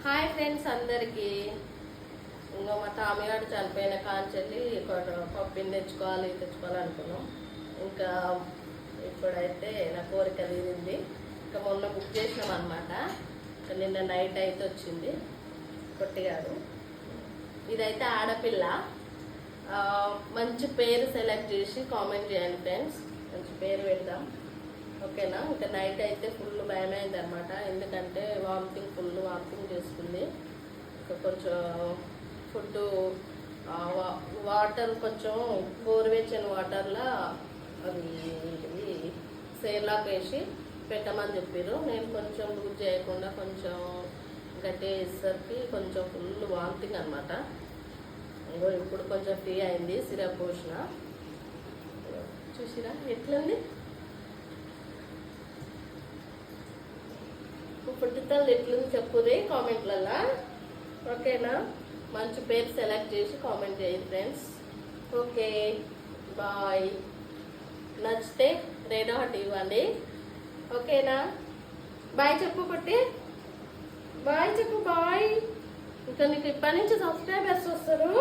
Hi friends అందరికీ. ఇంకా మా తామిగాడు చనిపోయిన కాంచెల్లి పప్పిని తెచ్చుకోవాలనుకున్నాం. ఇంకా ఇప్పుడైతే నా కోరిక తీరింది. ఇంకా మొన్న బుక్ చేసినాం అనమాట. ఇంకా నిన్న నైట్ అయితే వచ్చింది. పొట్టిగాడు ఇదైతే ఆడపిల్ల. మంచి పేరు సెలెక్ట్ చేసి కామెంట్ చేయండి ఫ్రెండ్స్. మంచి పేరు పెడదాం, ఓకేనా. ఇంకా నైట్ అయితే ఫుల్ భయమైంది అనమాట. ఎందుకంటే ఫుల్ వామిటింగ్ చేసుకుంది. ఇంకా కొంచెం ఫుడ్ వాటర్ కొంచెం గోరువెచ్చని వాటర్లో అది సేర్లాక్ వేసి పెట్టమని చెప్పారు. నేను కొంచెం లూజ్ చేయకుండా కొంచెం గట్టి వేసేసరికి కొంచెం ఫుల్ వామిటింగ్ అనమాట. ఇప్పుడు కొంచెం ఫ్రీ అయింది. సిరప్ పోసిన చూసిరా ఎట్లుంది. పుట్టితల్లి ఎట్లుంది చెప్పుది కామెంట్లలో, ఓకేనా. మంచి పేరు సెలెక్ట్ చేసి కామెంట్ చేయండి ఫ్రెండ్స్. Okay bye. నచ్చితే రేట్ ఒకటి ఇవ్వండి, ఓకేనా. బాయ్ చెప్పు పుట్టి, బాయ్ చెప్పు. బాయ్. ఇంకా నీకు ఇప్పటి నుంచి సబ్స్క్రైబర్స్ వస్తారు.